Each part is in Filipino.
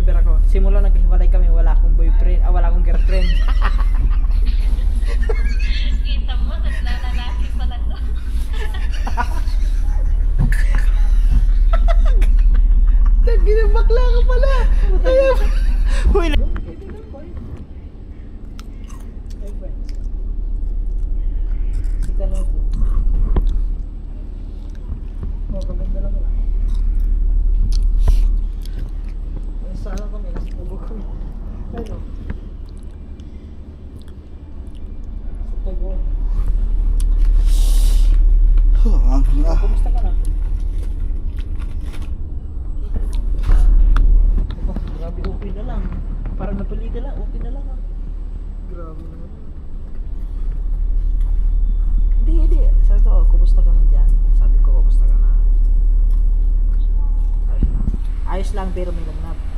forever ako. Simula naghiwalay kami, wala akong boyfriend, wala akong girlfriend. Kita mo, naglalaki pa lang to. Tagina, bakla ka pala. Ayaw. Uy, Sana kami, nasa tubo kami. Ano? Sa tubo. Kumusta ka na? Oh, grabe, okay na lang. Parang napalita lang, okay na lang. Grabe naman. Hindi. Sabi ko, kumusta ka na dyan? Sabi ko, kumusta ka na? Ayos lang. Ayos lang, pero may lagnat.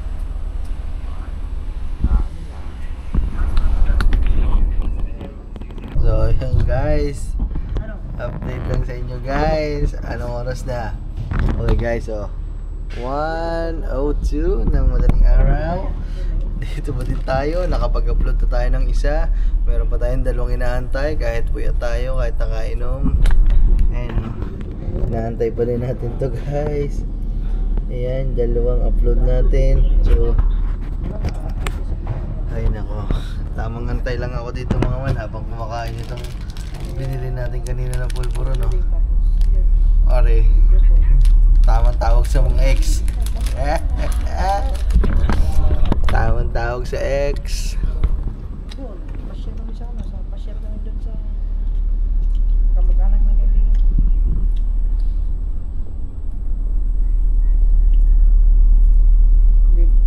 so yun guys, update lang sa inyo guys. Anong oras na? Okay guys, so 1:02 ng madaling araw. Dito ba din tayo? Nakapag-upload na tayo ng isa. Meron pa tayong dalawang inaantay. Kahit puyat tayo, kahit nakainom. And inaantay pa rin natin to guys. Ayan, dalawang upload natin. So ay nako, tamang antay lang ako dito mga man habang kumakain itong binili natin kanina ng pulburo, no? Ore, tamang tawag sa mga ex. Tamang tawag sa ex. Pa-share kami sa ano, pa-share kami doon sa kamag-anak ng kaibigan.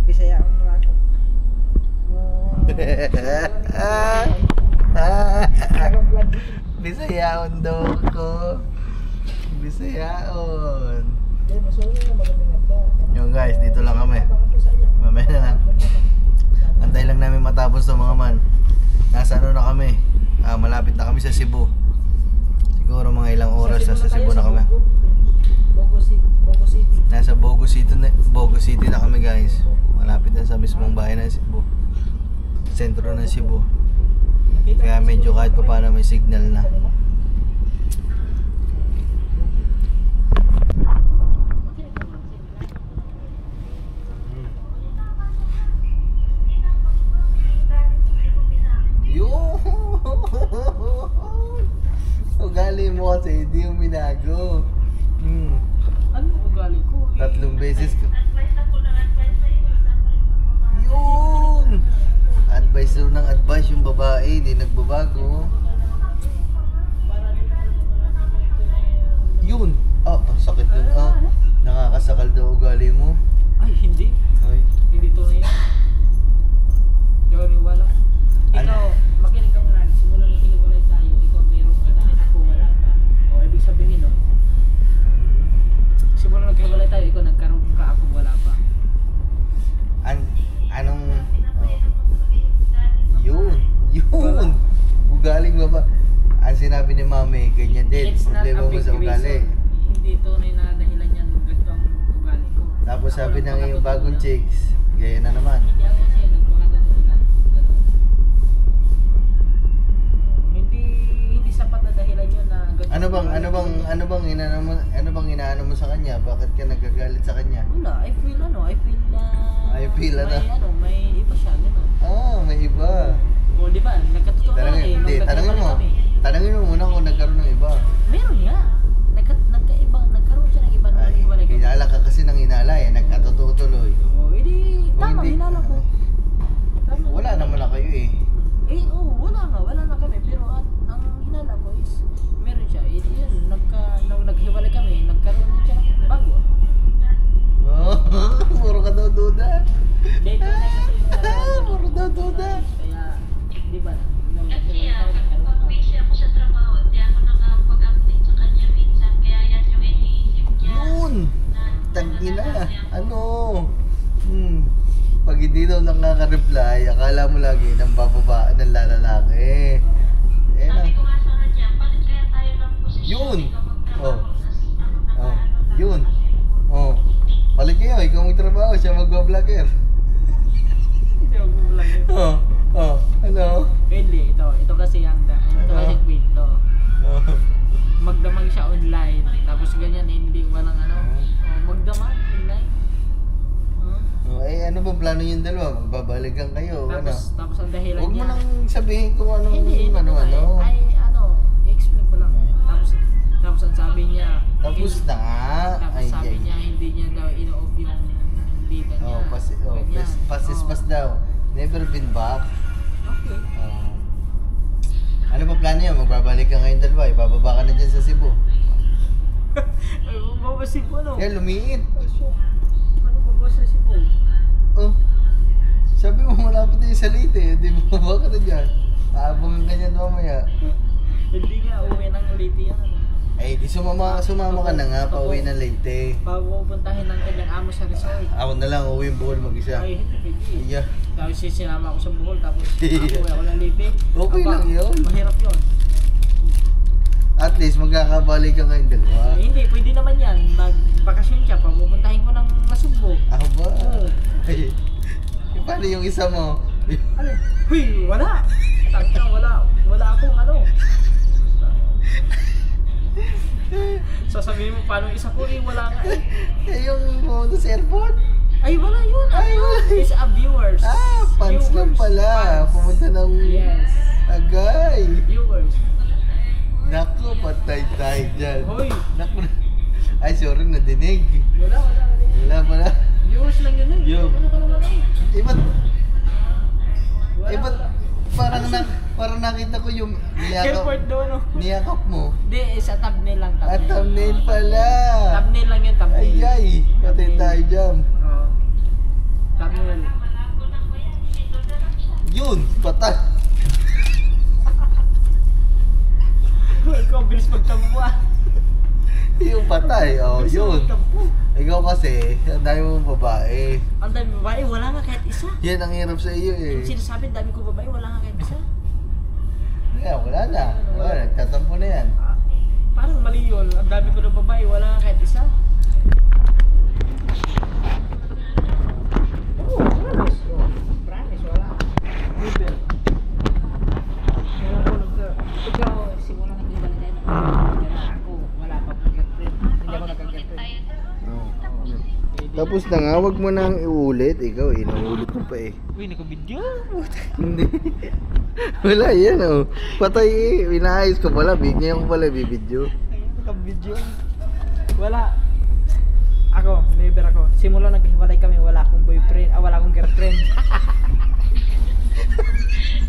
Bisaya ako na ako. Bisayaon daw ko. Bisayaon. Yung guys, dito lang kami. Mamaya na lang. Antay lang namin matapos to mga man. Nasa ano na kami. Malapit na kami sa Cebu. Siguro mga ilang oras sa Cebu na kami. Bogo City. Nasa Bogo City na kami guys. Malapit na sa mismong bahay ng Cebu. Sentro ng Cebu. Kaya medyo kahit pa paano may signal na. Yun! Ugali mo kasi hindi yung minago. Ano ugali ko? 3 beses ko. Yun! Advice daw ng advice yung babae, hindi nagbabago. Yun! Sakit yun. Nakakasakal daw ugali mo. Ay, hindi. Ay. Hindi to na yan. Diyan wala. Ikaw, makinig ka muna. Simula na hiniwalay tayo. Ikaw meron ka na, ako wala ka. O, ibig sabihin nun. Simula na hiniwalay tayo, ikaw nagkaroon ka, ako wala pa. Anong... Yun! Ugaling baba. Ang sinabi ni mami, ganyan din. It's not Problema a mo big sa ugali. reason. Hindi tunay na dahilan yan. Ganito ang ugali ko. Tapos sabi ng yung bagong chicks, gaya na naman. Hindi ako kasi nagpakatatunan. Hindi sapat na dahilan yun na ganito. Ano bang inaano mo sa kanya? Bakit ka nagagalit sa kanya? Wala, I feel na may iba siya, gano'n. May iba. O, di ba? Nagkatotoo na Tanungin mo muna kung nagkaroon ng iba. Meron nga. Nagkaroon siya ng iba nung naghiwalay kami. Hinala ka kasi ng hinala eh, nagkatotoo tuloy. O, edi, tama, hindi. hinala ko. Tama. Wala naman na kayo eh. Wala na kami. Pero ang hinala ko is, meron siya. Edi yun, nung naghiwalay kami, nagkaroon din siya ng bago. Puro ka daw duda. Dito na kasi yung Puro daw duda. Kaya, di ba? Kasi pag busy ako sa trabaho, hindi ako nakapag-update sa kanya minsan. Kaya yan yung iniisip niya. Yun! Tangina! Ano? Pag hindi daw nakaka-reply, akala mo lagi ng bababa ng lalaki. Sabi ko nga sa kanya, palit kaya tayo ng posisyon. Yun! Ikaw magtrabaho, Yun! Palit kayo, ikaw magtrabaho, siya magbablogger. kasi ito kasi yung kwento. Oh. Magdamag siya online, tapos ganyan hindi walang magdamag online. Oh, ano ba plano yung dalawa? Magbabalikan kayo, Tapos ang dahilan Huwag mo niya. nang sabihin kung anong Hindi ano. i-explain ko lang. Tapos ang sabi niya, Tapos na nga. tapos sabi niya hindi niya daw ino-off yung data niya. Ganyan. Pass daw. Never been back. Okay. Ano ba plano niya? Magbabalik ka ngayon dalawa. Ibababa ka na dyan sa Cebu. Babasi po no? Yan, lumiit. Ano babasa si po? Oh. Sabi mo malapit na yung Salite. Di ba baba ka na dyan? Aabangan ka niyan mamaya. Hindi nga, uwi ng Leyte yan. Ay, di sumama ka na nga. Pauwi ng Leyte. Bago pupuntahin ng kanyang amo sa resort. Ako na lang, uwi yung Bohol mag-isa. Ay, hindi pwede. Iya. Tapos sinama ako sa Bohol, tapos uwi ako ng Leyte. Okay lang yun. Mahirap yun. At least magkakabalik ka ngayon dalawa. Hindi, pwede naman yan. Nagbakasyon siya, pupuntahin ko ng Nasugbo. Ako ba? Oo. Ay, paano yung isa mo? Ano? Huy, wala! Wala akong Sasabihin mo paano isa ko wala nga eh. Yung pumunta sa airport? Ay, wala yun. Ay, wala. It's viewers. Fans lang pala. Fans. Pumunta ng Yes. Agay. Viewers. Naku, patay tayo dyan. Hoy. Naku. Ay, sorry, nadinig. Wala. Wala pala. Viewers lang yun eh. Yo. Ano ka naman eh? Iba't, Wala. parang nakita ko yung Airport doon no? niyakap mo. Hindi, sa thumbnail lang. At thumbnail pala. Thumbnail lang yun, thumbnail. Ay, patay tayo dyan. Oo. Thumbnail. Malabo na ko yan. Dito na lang siya. Yun, patay. Ikaw, bilis magtampo ah. Yung patay, Bilis yun. magtampo. Ikaw kasi, ang dami mong babae. Ang dami babae, wala nga kahit isa. Yan ang hirap sa iyo eh. Yung sinasabi, dami ko babae, wala nga kahit isa. Kaya wala na. Wala, nagtatampo na yan. Parang mali yun. Ang dami ko na babae, wala nga kahit isa. Oo, promise. Promise, wala. Never. Ikaw, simula nang iba na tayo. Ako, wala pa akong girlfriend. Hindi ako nagka-girlfriend. Tapos na nga, wag mo nang iulit. Ikaw inuulit mo pa eh. Uy, naka-video? Hindi. Wala yan oh. Patay eh. Inaayos ko pala. Bigyan ko pala bibidyo. Ayun, naka-video. Wala. Ako, never ako. Simula naghiwalay kami, wala akong boyfriend, wala akong girlfriend.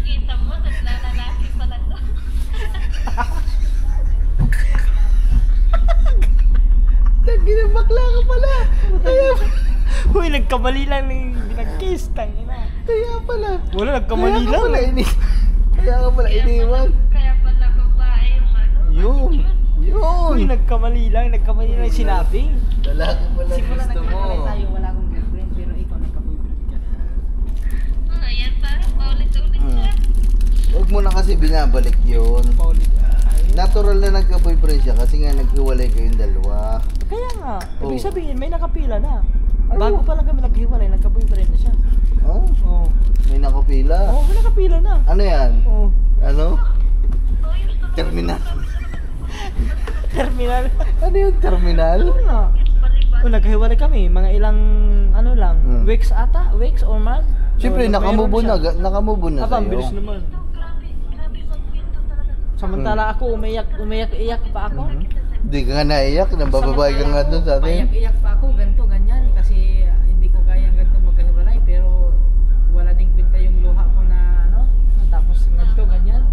Kita mo, naglalalaki pala to. Tagin bakla ka pala. Kaya Uy, nagkamali lang ng binag-kiss, tangina. Kaya pala. Wala, nagkamali Kaya ka lang. pala Kaya ka pala iniwan. Kaya pala babae yung Yun. Uy, nagkamali lang sinabi. Lalaki pala Simula gusto mo. naghiwalay tayo, wala akong girlfriend, pero ikaw nagka-boyfriend ka na. Ayan parang paulit-ulit siya. Huwag mo na kasi binabalik yun. Paulit. Natural na nagka-boyfriend siya kasi nga naghiwalay kayong dalawa. Kaya nga, ibig Oh. sabihin may nakapila na. Ay, Bago pa lang kami naghiwalay, nagka-boyfriend na siya. Oh, Oo. may nakapila. Oo, may nakapila na. Ano yan? Oo. Ano? Terminal. Terminal. Ano yung terminal? Oo nga. Oh, naghiwalay kami, mga ilang ano lang, weeks ata, weeks or month. Siyempre, Oo, nakamubo meron siya. na. Nakamubo na Aba, ang sa'yo. bilis naman. Grabe magkwento talaga. Samantala ako, umiyak pa ako. Hindi ka nga naiyak. Nabababae ka nga doon sa atin. Iyak pa ako, ganito, ganyan. Kasi hindi ko kaya ganito magkahiwalay. Pero wala ding kwenta yung luha ko na ano. Tapos ganito, ganyan.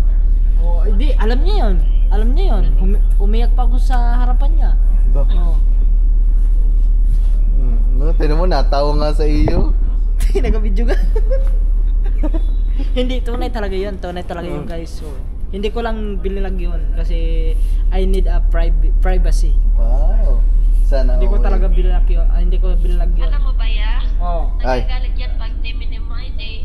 Oh, hindi, alam niya yun. Alam niya yun. Umiyak pa ako sa harapan niya. Ba? Oh. No, tinan mo, natawa nga sa iyo. Nag-video ka. Hindi, tunay talaga yun. Tunay talaga yun guys. So, hindi ko lang binilag yun kasi I need a privacy. Wow. Sana Hindi ko all. talaga binilag yun. Hindi ko binilag yun. Alam mo ba ya? Oh. Ay. Nagagalit yan pag di-minimize eh.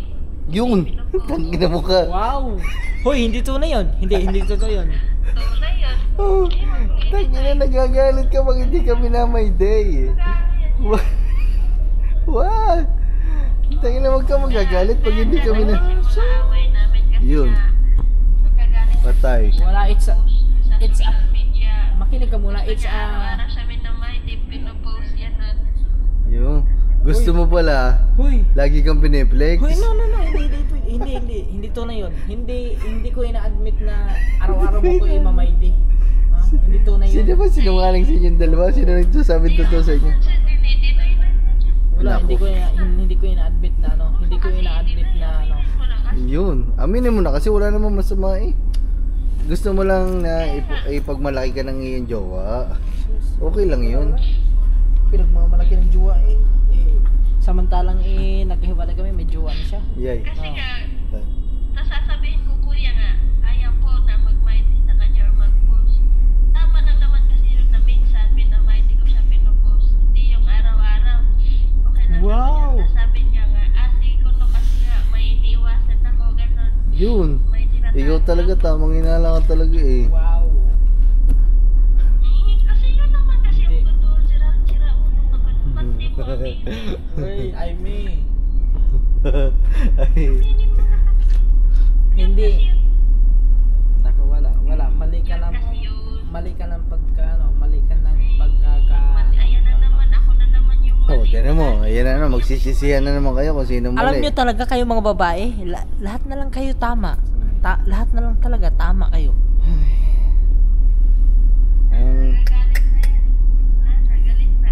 Yun. Tangina mo ka. Wow. Hoy, hindi tunay yun. Hindi totoo yun. Tunay yun. Oh, tangina, nagagalit ka pag hindi ka minamay day. Wah. Wah. Tangina, wag ka magagalit pag hindi ka minamay. Away namin kasi Yun. nga, magkagalit Patay. Wala, it's a, Sa it's a, social media. makinig ka muna, it's a, Araw-araw siya minamahid, pinupost yan. Yung gusto mo pala, huy, lagi kang piniplex. huy, no, hindi to na yun. Hindi ko ina-admit na araw-araw mo ko i-mamaydi. Hindi to na yun. Sino ba sinungaling sa inyong dalawa? Sino nagsasabi totoo sa inyo? Wala, Naku. hindi ko ina-admit na ano, hindi ko ina-admit na ano. Yun. Aminin mo na kasi wala namang masama eh. Gusto mo lang na ipagmalaki ka ng iyong jowa. Okay lang yun. Pinagmamalaki ng jowa eh. Samantalang naghiwalay kami, may jowa na siya. Yay. Kasi nga, nasasabihin ko kuya nga, ayaw po na mag-mind sa kanya or mag-post. Tama lang naman kasi yun na minsan, minamind ko siya pinupost. Hindi yung araw-araw. Okay lang Wow! naman yun. Sabi niya nga, ate ko no kasi nga, may iniiwasan ako, gano'n. Yun. May tinatawag. Ikaw talaga, tamang hinala ka talaga eh. Wow. Kasi yun naman kasi Hindi. yung totoo, sira ulo ka pa. Ba't di mo aminin? Hey, I mean. Ay. Aminin mo na kasi. Hindi. Kasi yun. Naka, wala. Mali ka lang. Kasi yun. Mali ka ng mali ka ng pagkaka... Ayan na naman, ako na naman yung Oh, mali. tiyan mo. Ayan na, magsisisihan na naman kayo kung sino mali. Alam nyo talaga kayo mga babae, lahat na lang kayo tama. Lahat na lang talaga tama kayo. Ang- Nagalit na yan. Nagalit na.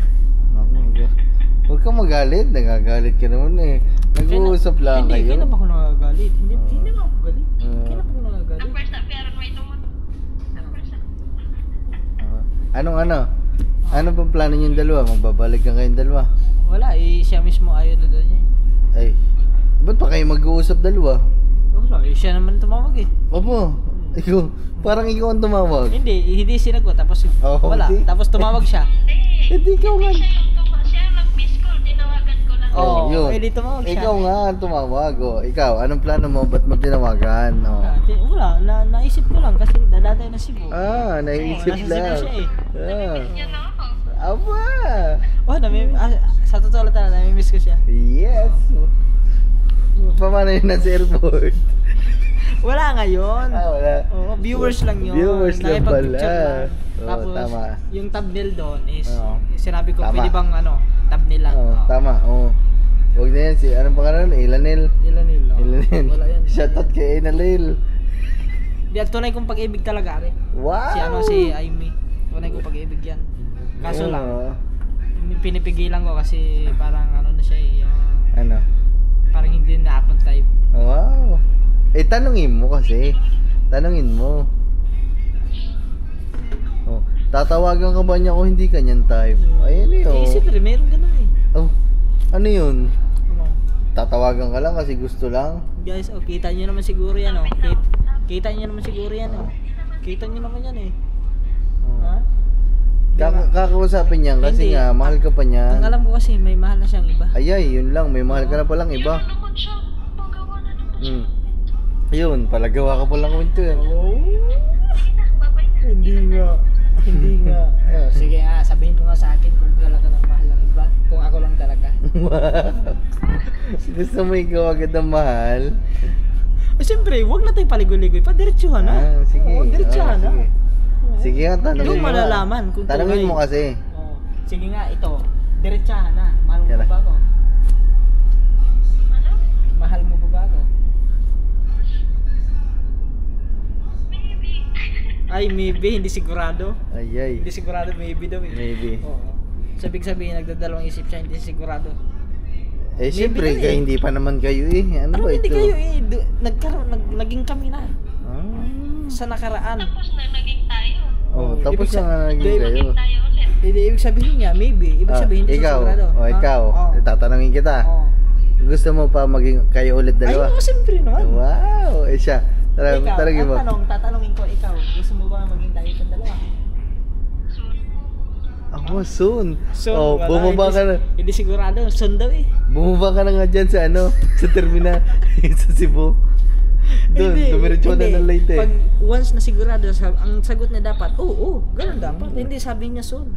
Huwag kang magalit, nagagalit ka naman eh. Nag-uusap lang Hindi, kayo. kailan ba ako nagagalit? Hindi ba ako galit? Ah. Kailan ba ako nagagalit? Ang first up, pero may tumot. Ang first up. Anong ano? Ano bang plano niyong dalawa? Magbabalik ka kayong dalawa? Wala, siya mismo ayaw na doon niya. Ay, ba't pa kayo mag-uusap dalawa? Wala, siya naman tumawag eh. Opo, ikaw, parang ikaw ang tumawag. Hindi sinagot, tapos Oh, wala, hindi. tapos tumawag siya. Hindi ikaw nga. Siya yung siya yung nag-miss call, tinawagan ko lang. Oo, yun. edi tumawag siya. Ikaw nga ang tumawag. Oh, ikaw, anong plano mo? Ba't mo tinawagan? Oh. Wala, naisip ko lang kasi dadatay na Cebu. Ah, naisip nasa lang. Cebu siya eh. Ah. Yan na ako. Aba! Oh, sa totoo lang talaga, nami-miss ko siya. Yes! Paano yun nasa airport? Wala ngayon. Wala. Oo, viewers lang yun. Viewers lang Nakipag-picture pala. lang. Oo, Tapos, tama. yung thumbnail doon is, Oo. sinabi ko, Tama. pwede bang thumbnail lang. Oo, tama. Oo. Huwag na yan. Anong pangalan? Ilanil. Ilanil. Ilanil. Wala yan. Shoutout kay Inalil. Di, ang tunay kong pag-ibig talaga, ari. Wow! Si Aimee. Tunay kong pag-ibig yan. Kaso lang, Oo. pinipigilan ko kasi parang ano na siya eh. Ano? Parang hindi na ako type. Wow! Eh, tanungin mo kasi. Tanungin mo. Oh, tatawagan ka ba niya kung hindi ka niyan type? Ayun yun. Eh, siyempre, meron ganun eh. Oh, ano yun? Ano? Tatawagan ka lang kasi gusto lang? Guys, kita nyo naman siguro yan oh. Kita nyo naman siguro yan oh. Kita nyo naman yan eh. Oh. Ha? Kakausapin niyan kasi Hindi. nga, mahal ka pa Ang niyan. alam ko kasi may mahal na siyang iba. Ayay, yun lang. May mahal ka na palang iba. Yan na naman siya. Magawa na naman siya. Hmm. Ayun, palagawa ka palang kwento yan. Oh. Sige na, babay na. Hindi nga. Hindi nga. Sige nga, sabihin mo nga sa akin kung talaga ng mahal ng iba. Kung ako lang talaga. Gusto mo ikaw agad ang mahal? Siyempre, huwag na tayong paligoy-ligoy. Diretsuhan na. Ah, sige. Oo, diretsuhan na. sige. Sige nga, tanongin Doon mo. malalaman kung Tanongin tunay. mo kasi. Oo. Sige nga, ito. Diretsahan na. Mahal mo Yan pa na. ba ako? Ano? Mahal mo pa ba ako? Maybe. Ay, maybe. Hindi sigurado. Ayay. Hindi sigurado, maybe daw eh. Maybe. Oo. Sabihin, nagdadalawang isip siya, hindi sigurado. Eh, siyempre, Maybe kaya eh. hindi pa naman kayo eh. Ano Ano ba hindi ito? kayo eh? Naging kami na. Ah. Sa nakaraan. Tapos na naging tayo. Oh, Oh, tapos ibig na nga naging Dave, kayo. Naging tayo ulit. Hindi, ibig sabihin niya, maybe. Ibig Ah, sabihin, hindi siya ikaw, sigurado. oh, Ha? ikaw, Oo. tatanungin kita. Oo. Gusto mo pa maging kayo ulit Ay, dalawa? oo, siyempre naman. Wow! Eh siya, Ikaw, taragin mo. ang tanong, tatanungin ko, ikaw, gusto mo ba maging tayo sa dalawa? Soon. Ako, soon. So, Oh, bumaba ka na. Hindi sigurado, soon daw eh. Bumaba ka na nga dyan sa ano, sa terminal, sa Cebu. Doon, Hindi, dumiretso na hindi. ng Leyte. Pag once na sigurado, ang sagot niya dapat, oo, ganun dapat. Hindi, sabi niya soon.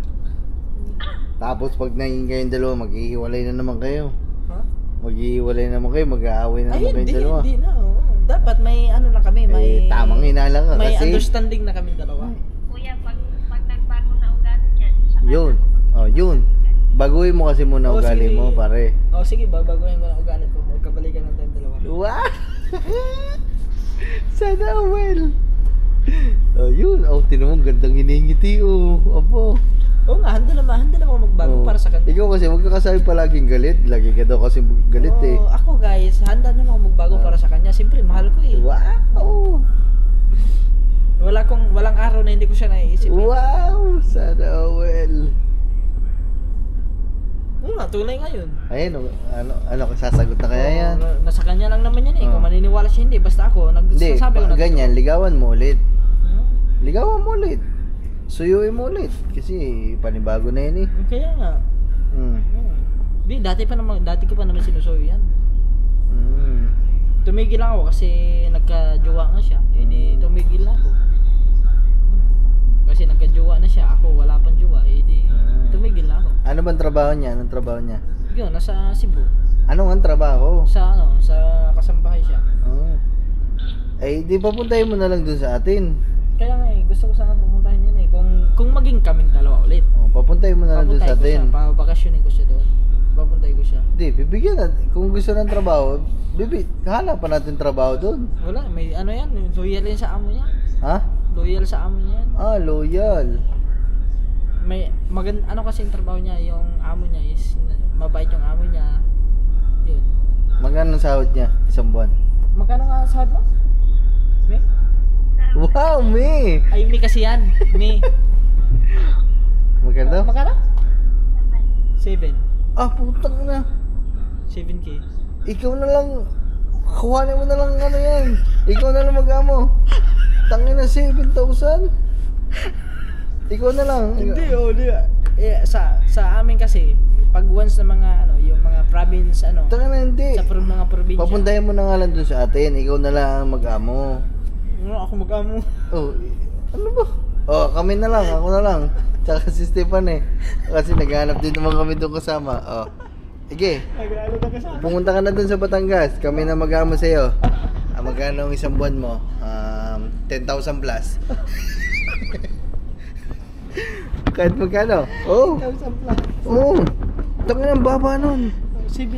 Tapos pag naging kayong dalawa, maghihiwalay na naman kayo. Ha? Maghihiwalay naman kayo, mag-aaway na Ay, naman kayong hindi, dalawa. hindi na. Oo. dapat may ano lang kami, may tamang hinala ka may kasi. understanding na kami dalawa. Kuya, pag nagbago na ugali dyan, saka Yun. na- Yun. Baguhin mo kasi muna Oh, ugali sige. mo, pare. Oh, sige, babaguhin ko na ugali ko. Magkabalikan ng tayong dalawa. Wow! Sana well. Yun. Tinan mo, gandang hiningiti, Apo. Oo nga, handa naman ako magbago para sa kanya. Ikaw kasi, huwag ka kasabi palaging galit. Lagi ka daw kasi galit Oo, ako guys, handa naman ako magbago para sa kanya. Siyempre, mahal ko eh. Wow! Walang araw na hindi ko siya naiisip. Wow! Sana well. Oo nga, tunay ngayon. Ayun, ano, sasagot na kaya yan? Oo, nasa kanya lang naman yan eh. Oo. Kung maniniwala siya hindi, basta ako, Hindi, nagsasabi ko na ganyan, ligawan mo ulit. Hmm? Ligawan mo ulit. Suyuin mo ulit. Kasi panibago na yun eh. Kaya nga. Mm. Di, dati ko pa naman sinusuyo yan. Mm. Tumigil lang ako kasi nagka-jowa nga siya. Eh di, tumigil na ako. Kasi nagka-jowa na siya, ako wala pang jowa. Eh di, tumigil na ako. Ano bang trabaho niya? Anong trabaho niya? Yun, nasa Cebu. Ano ang trabaho? Sa kasambahay siya. Oh. Eh, di papuntahin mo na lang dun sa atin. Kaya nga eh, gusto ko sana pumuntahin yan eh. Kung maging kaming dalawa ulit. Papuntahin mo na lang dun sa Papuntahin ko siya, atin. pabakasyonin ko siya doon. Papuntahin ko siya. Di, bibigyan natin. Kung gusto ng trabaho, hanapan natin trabaho dun. Wala, may ano yan, loyal yan sa amo niya. Ha? Loyal sa amo niya yan. Loyal. May ano kasi yung trabaho niya, yung amo niya is mabait yung amo niya. Yun. Magkano ang sahod niya? Isang buwan. Magkano nga sahod mo? Me? Wow, me! Ay, me kasi yan. Me. Magkano? Magkano? 7. Putang na. 7K. Ikaw na lang. Kuhanin mo na lang ano yan. Ikaw na lang mag-amo. Tangin na 7,000. Ikaw na lang. Hindi. Sa amin kasi, pag once na mga yung mga province Tangin na hindi. sa mga probinsya. Papuntahin mo na nga lang dun sa atin. Ikaw na lang mag-amo. Ako mag-amo. Ano ba? Kami na lang. Ako na lang. Tsaka si Stefan eh. Kasi naghahanap din naman kami doon kasama. Sige. Nag-aalala ka sa Pumunta ka na dun sa Batangas. Kami na mag-amo sa'yo. Magkano ang isang buwan mo? 10,000 plus. Kahit magkano? Oo. 1,000 plus. Oo. Tangin ang baba nun. 7.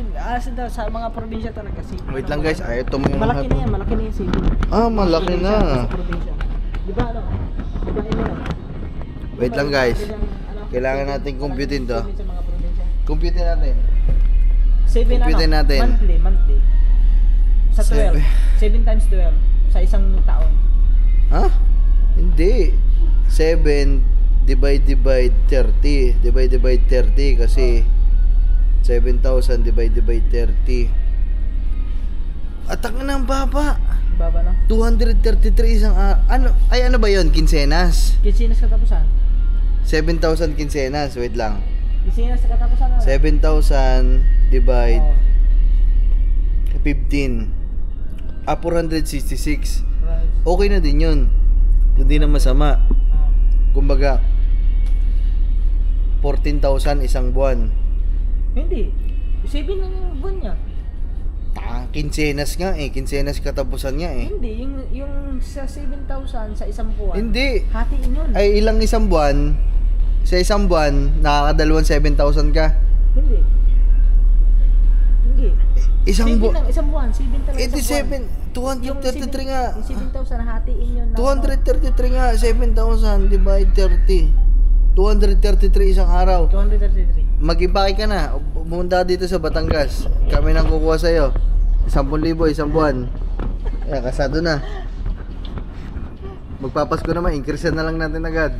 Sa mga probinsya talaga. Wait lang guys. Ito mo yung Malaki na yan. Malaki na yung 7. malaki na. Sa probinsya. Di ba ano? Di ba yun lang? Wait lang guys. Kailangan natin computein to. Sa mga probinsya. Computein natin. 7 Computein natin. Monthly. Sa 12. 7 times 12. Sa isang taon. Ha? Hindi. 7 divide 30. Divide 30 kasi 7,000 divide 30. At ang ang baba. Baba na. 233 isang ano ba 'yon? Kinsenas. Kinsinas katapusan. 7,000 kinsenas. Wait lang. Kinsinas sa katapusan. 7,000 divide Oh. 15. 466. Right. Okay na din 'yun. Hindi na masama. Kumbaga 14,000 isang buwan. Hindi. 7 lang yung buwan niya. Kinsenas nga eh. Kinsenas katapusan nga eh. Hindi. Yung sa 7,000 sa isang buwan. Hindi. Hatiin yun. Ay ilang isang buwan? Sa isang buwan, nakakadalawang 7,000 ka? Hindi. Hindi. Isang 7 buwan? lang. Isang buwan. 7 talaga isang buwan. 233 nga. Yung 7,000 hatiin yun. 233 nga. 7,000 divide 30. 233 isang araw. 233. Mag-impake ka na. Pumunta ka dito sa Batangas. Kami nang kukuha sa'yo. 10,000 isang buwan. Kasado na. Magpapasko naman. Increase na lang natin agad.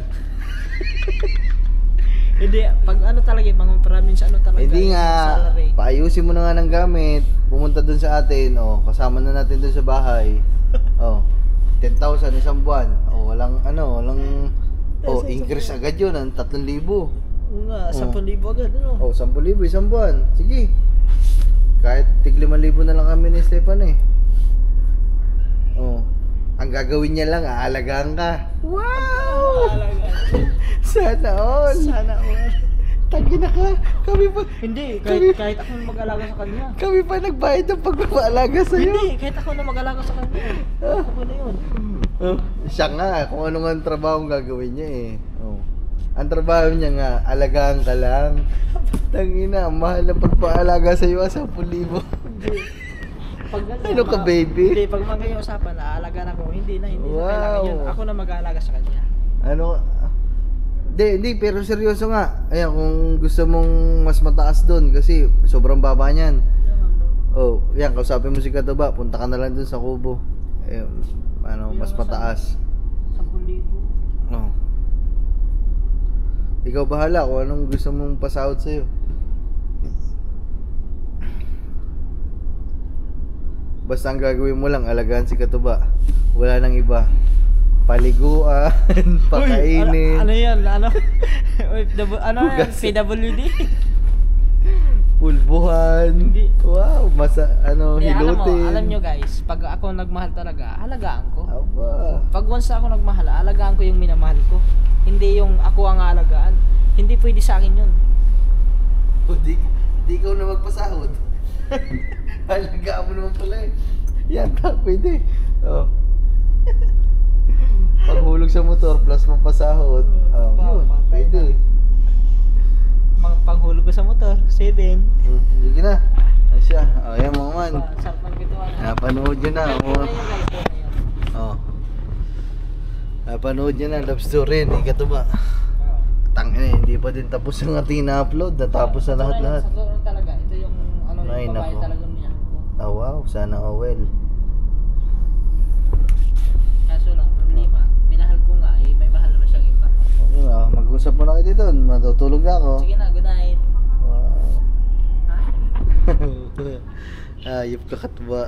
Hindi. Pag ano talaga yung mga province ano talaga. Hindi nga. Salary. Paayusin mo na nga ng gamit. Pumunta dun sa atin. Kasama na natin dun sa bahay. 10,000 isang buwan. Walang increase agad yun. 3,000. Oo nga. 10,000 agad. Ano? 10,000 isang buwan. Sige. Kahit tig 5,000 na lang kami ni Stefan eh. Ang gagawin niya lang, aalagaan ka. Wow! Sana all! Sana all. Tangina ka. Kami pa, Hindi, Kami- kahit ako na mag-alaga sa kanya. kami pa nagbayad ng pagpapaalaga sa'yo. Hindi, kahit ako na mag-alaga sa kanya. Ako na yun. Oh, siya nga, kung ano nga ang trabaho ang gagawin niya eh. Oh. Ang trabaho niya nga, alagaan ka lang. Tangina, mahal na pagpaalaga sa iyo, 10,000. Hindi. Pag Ano ka, baby? Hindi, pag mga ganyan usapan, aalagaan ako. Hindi na Wow. kailangan yun. Ako na mag-aalaga sa kanya. Ano? Hindi, pero seryoso nga. Ayan, kung gusto mong mas mataas doon kasi sobrang baba niyan. Oh, yan, kausapin mo si Katuba, punta ka na lang doon sa Kubo. Ayun, mas mataas. 10,000. Oh. Ikaw bahala kung anong gusto mong pasahod sa'yo. Basta ang gagawin mo lang, alagaan si Katuba. Wala nang iba. Paliguan, pakainin. Ano yan? Ano? Ano yan? Hugas. PWD? Pulbuhan. Hindi. Wow, Hindi, hilutin. alam nyo guys, pag ako nagmahal talaga, alagaan ko. Aba. Pag once ako nagmahal, alagaan ko yung minamahal ko. Hindi yung ako ang alagaan. Hindi pwede sa akin yun. Di ikaw na magpasahod. Alagaan mo naman pala eh. Yan, pwede. Oh. Paghulog sa motor plus mapasahod. Oh, yun, pwede. Mga panghulog ko sa motor, 7. Sige na. Asya. Oh, yan mga man. Sarap ng bituan. Napanood nyo na. Ito Oh. na yun guys, ito na yun. Oh. Napanood nyo na. Love story. Hindi ka to ba? Tangina, hindi pa din tapos yung ating na-upload. Natapos na lahat-lahat. Sa totoo talaga, ito yung ano yung Ay, babae nako. talaga niya. Oh, wow. Sana well. Kaso lang, problema, minahal ko nga, may mahal naman siyang iba. Okay na. Mag-usap mo na kayo dito. Matutulog na ako. Sige na, good night. Wow. Ha? Ayop ka Katuba.